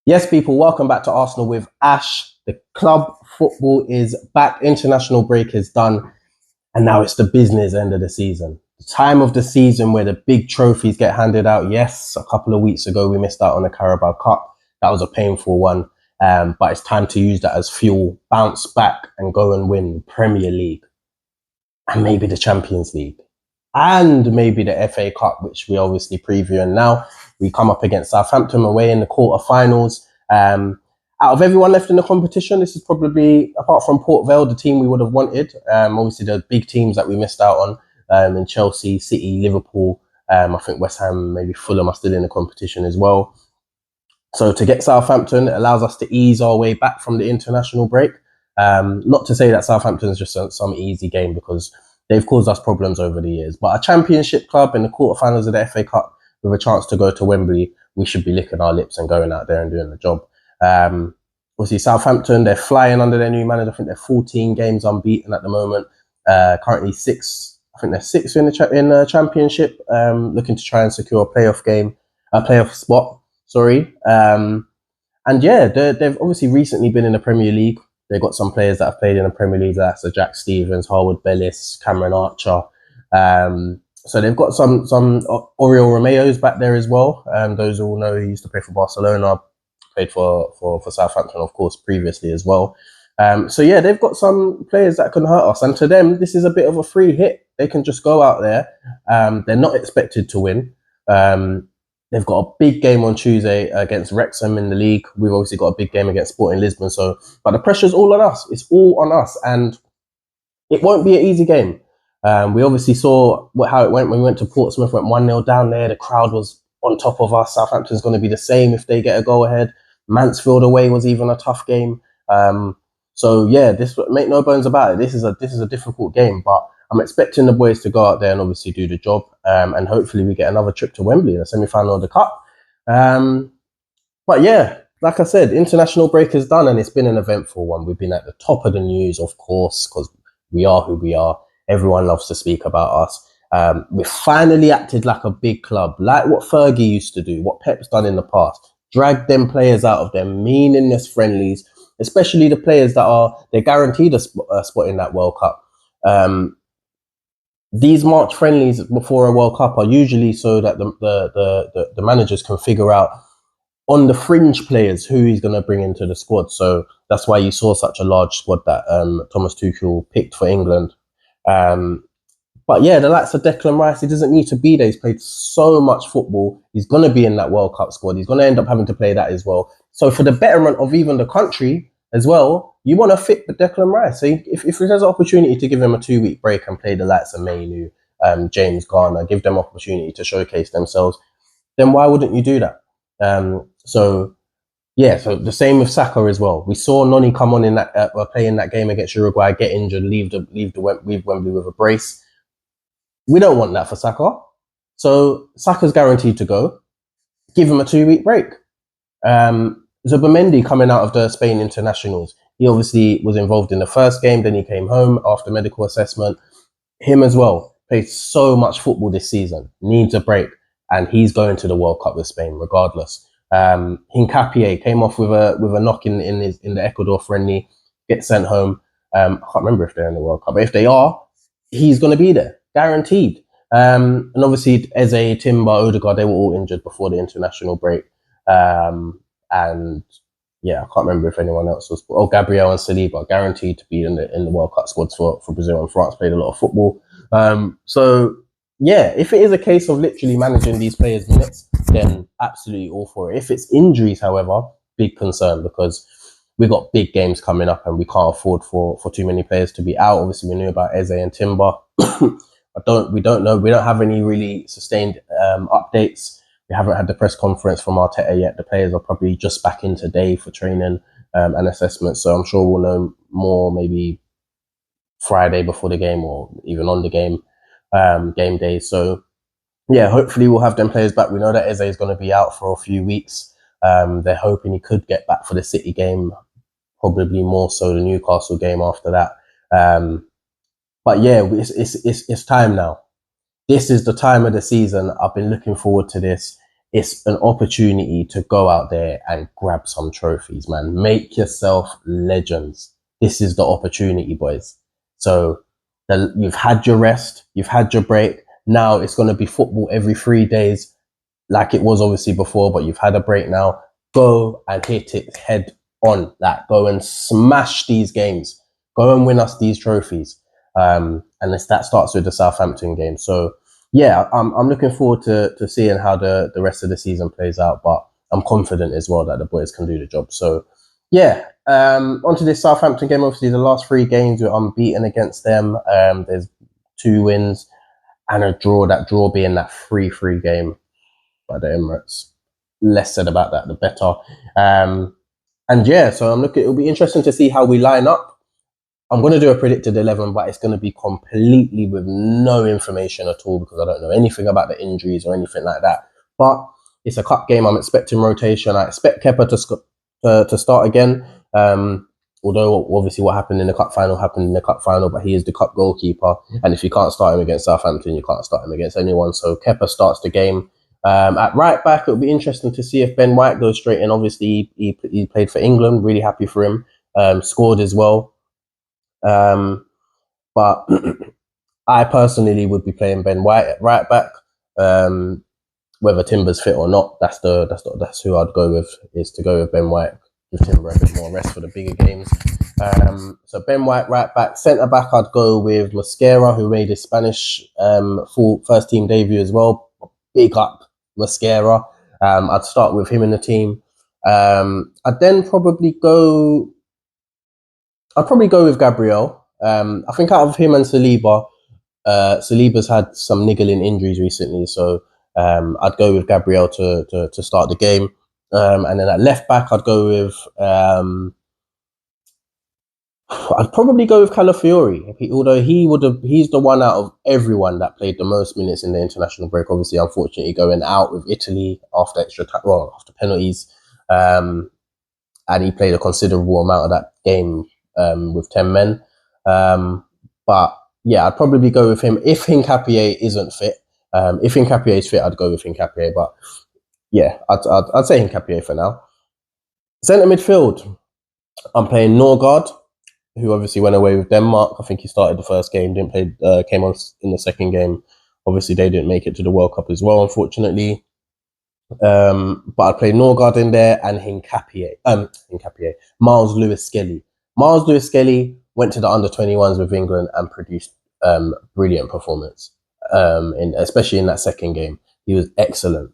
Yes, people, welcome back to Arsenal with Ash. The club football is back. International break is done. And now it's the business end of the season. The time of the season where the big trophies get handed out. Yes, a couple of weeks ago, we missed out on the Carabao Cup. That was a painful one. But it's time to use that as fuel, bounce back and go and win the Premier League and maybe the Champions League and maybe the FA Cup, which we obviously preview. And now we come up against Southampton away in the quarterfinals. Out of everyone left in the competition, this is probably, apart from Port Vale, the team we would have wanted. Obviously, the big teams that we missed out on in Chelsea, City, Liverpool. I think West Ham, maybe Fulham are still in the competition as well. So to get Southampton, it allows us to ease our way back from the international break. Not to say that Southampton is just some easy game, because they've caused us problems over the years. But a championship club in the quarterfinals of the FA Cup with a chance to go to Wembley, we should be licking our lips and going out there and doing the job. Obviously, Southampton, they're flying under their new manager. I think they're 14 games unbeaten at the moment. Currently six. I think they're sixth in the championship, looking to try and secure a playoff spot. Sorry. And yeah, they've obviously recently been in the Premier League. They've got some players that have played in the Premier League. That's Jack Stevens, Harwood Bellis, Cameron Archer. So they've got some Oriol Romeo's back there as well. Those all know he used to play for Barcelona, played for Southampton, of course, previously as well. So yeah, they've got some players that can hurt us. And to them, this is a bit of a free hit. They can just go out there. They're not expected to win. They've got a big game on Tuesday against Wrexham in the league. We've obviously got a big game against Sporting Lisbon. But the pressure's all on us. It's all on us. And it won't be an easy game. We obviously saw how it went when we went to Portsmouth, went 1-0 down there. The crowd was on top of us. Southampton's going to be the same if they get a go ahead. Mansfield away was even a tough game. So yeah, this, make no bones about it. This is a difficult game, but I'm expecting the boys to go out there and obviously do the job. And hopefully we get another trip to Wembley in the semi-final of the Cup. But yeah, like I said, international break is done and it's been an eventful one. We've been at the top of the news, of course, because we are who we are. Everyone loves to speak about us. We finally acted like a big club, like what Fergie used to do, what Pep's done in the past. Drag them players out of their meaningless friendlies, especially the players that they're guaranteed a spot in that World Cup. These March friendlies before a World Cup are usually so that the managers can figure out on the fringe players who he's going to bring into the squad. So that's why you saw such a large squad that Thomas Tuchel picked for England. But yeah, the likes of Declan Rice, he doesn't need to be there. He's played so much football. He's going to be in that World Cup squad. He's going to end up having to play that as well. So for the betterment of even the country as well, you want to fit the Declan Rice. So if there's an opportunity to give him a 2-week break and play the likes of Mainu, James Garner, give them opportunity to showcase themselves, then why wouldn't you do that? So the same with Saka as well. We saw Noni come on in that playing that game against Uruguay, get injured, leave Wembley with a brace. We don't want that for Saka. So Saka's guaranteed to go. Give him a 2-week break. Zubimendi coming out of the Spain internationals. He obviously was involved in the first game, then he came home after medical assessment. Him as well. Played so much football this season. Needs a break. And he's going to the World Cup with Spain regardless. Hincapié came off with a knock in the Ecuador friendly, gets sent home. I can't remember if they're in the World Cup, but if they are, he's going to be there, guaranteed. And obviously Eze, Timber, Odegaard, they were all injured before the international break. And yeah, I can't remember if anyone else was. Oh, Gabriel and Saliba guaranteed to be in the World Cup squads for Brazil and France. Played a lot of football. So yeah, if it is a case of literally managing these players' minutes, then absolutely all for it. If it's injuries, however, big concern, because we've got big games coming up and we can't afford for too many players to be out. Obviously, we knew about Eze and Timber. We don't know. We don't have any really sustained updates. We haven't had the press conference from Arteta yet. The players are probably just back in today for training and assessment. So I'm sure we'll know more maybe Friday before the game or even on the game day. So yeah, hopefully we'll have them players back. We know that Eze is going to be out for a few weeks. They're hoping he could get back for the City game, probably more so the Newcastle game after that. But yeah, it's time now. This is the time of the season. I've been looking forward to this. it's an opportunity to go out there and grab some trophies, man. Make yourself legends. This is the opportunity, boys. So you've had your rest, you've had your break. Now it's going to be football every 3 days, like it was obviously before, but you've had a break now. Go and hit it head on. Like, go and smash these games. Go and win us these trophies. And that starts with the Southampton game. So yeah, I'm looking forward to seeing how the rest of the season plays out, but I'm confident as well that the boys can do the job. So yeah, onto this Southampton game. Obviously, the last 3 games we're unbeaten against them. There's 2 wins and a draw. That draw being that 3-3 game by the Emirates. Less said about that, the better. And yeah, so it'll be interesting to see how we line up. I'm going to do a predicted 11, but it's going to be completely with no information at all because I don't know anything about the injuries or anything like that. But it's a cup game. I'm expecting rotation. I expect Kepa to start again. Although obviously what happened in the cup final, but he is the cup goalkeeper. And if you can't start him against Southampton, you can't start him against anyone. So Kepa starts the game. At right back, it'll be interesting to see if Ben White goes straight in. Obviously, he played for England. Really happy for him. Scored as well. But I personally would be playing Ben White at right back. Whether Timber's fit or not, that's who I'd go with. Is to go with Ben White, give Timber a bit more rest for the bigger games. So Ben White right back. Centre back, I'd go with Mosquera, who made his Spanish full first team debut as well. Big up Mosquera. I'd start with him in the team. I'd then probably go with Gabriel. I think out of him and Saliba, Saliba's had some niggling injuries recently, so I'd go with Gabriel to start the game. And then at left back, I'd go with I'd probably go with Calafiori, although he's the one out of everyone that played the most minutes in the international break. Obviously, unfortunately, going out with Italy after after penalties, and he played a considerable amount of that game with 10 men. But yeah, I'd probably go with him if Hincapié isn't fit. If Hincapié is fit, I'd go with Hincapié. But yeah, I'd say Hincapié for now. Centre midfield, I'm playing Norgard, who obviously went away with Denmark. I think he started the first game, didn't play, came on in the second game. Obviously, they didn't make it to the World Cup as well, unfortunately. But I'd play Norgard in there and Hincapié, Miles Lewis-Skelly. Miles Lewis-Skelly went to the under-21s with England and produced brilliant performance, especially in that second game. He was excellent.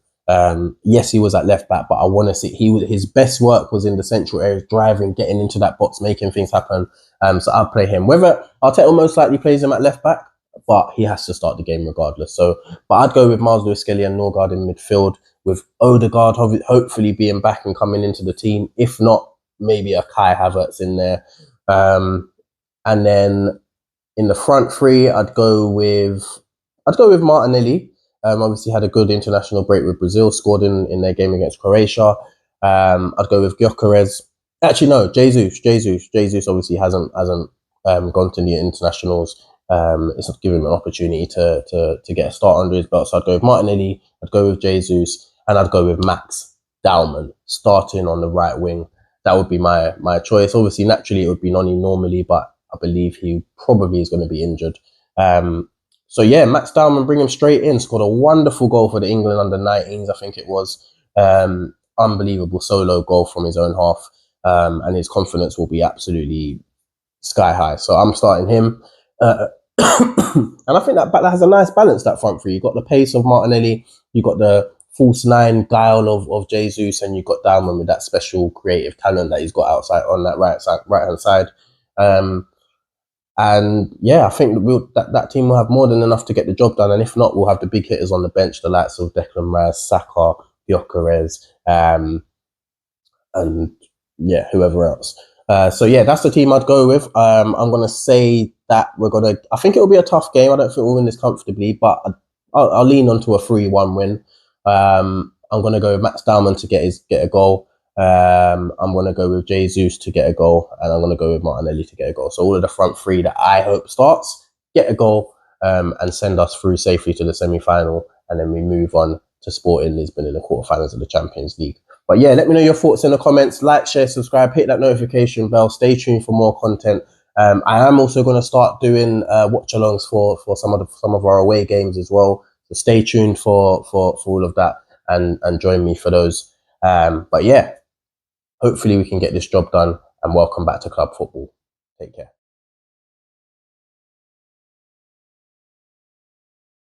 Yes, he was at left back, but I want to see his best work was in the central areas, driving, getting into that box, making things happen. So I'll play him. Whether Arteta most likely plays him at left back, but he has to start the game regardless. So, but I'd go with Miles Lewis-Skelly and Norgard in midfield, with Odegaard hopefully being back and coming into the team. If not, maybe a Kai Havertz in there. And then in the front three, I'd go with Martinelli. Obviously had a good international break with Brazil, scored in their game against Croatia. I'd go with Gyökeres. Actually, no, Jesus. Jesus obviously hasn't gone to the internationals. It's not giving him an opportunity to get a start under his belt. So I'd go with Martinelli, I'd go with Jesus, and I'd go with Max Dowman starting on the right wing. That would be my choice. Obviously, naturally, it would be Noni normally, but I believe he probably is going to be injured. So yeah, Max Dowman, bring him straight in. Scored a wonderful goal for the England under-19s, I think it was. Unbelievable solo goal from his own half. And his confidence will be absolutely sky high. So I'm starting him. And I think that has a nice balance, that front three. You've got the pace of Martinelli, you've got the false nine guile of Jesus, and you've got Dowman with that special creative talent that he's got outside on that right hand side. And yeah, I think that team will have more than enough to get the job done. And if not, we'll have the big hitters on the bench, the likes of Declan Rice, Saka, Gyökeres, and yeah, whoever else. So yeah, that's the team I'd go with. I'm going to say that I think it'll be a tough game. I don't think we'll win this comfortably, but I'll lean onto a 3-1 win. I'm going to go with Max Dowman to get a goal. I'm going to go with Jesus to get a goal, and I'm going to go with Martinelli to get a goal. So all of the front three that I hope starts, get a goal, and send us through safely to the semi-final, and then we move on to Sporting Lisbon in the quarterfinals of the Champions League. But yeah, let me know your thoughts in the comments. Like, share, subscribe, hit that notification bell. Stay tuned for more content. I am also going to start doing watch-alongs for some of our away games as well. So stay tuned for all of that and join me for those. But yeah, hopefully we can get this job done, and welcome back to club football. Take care.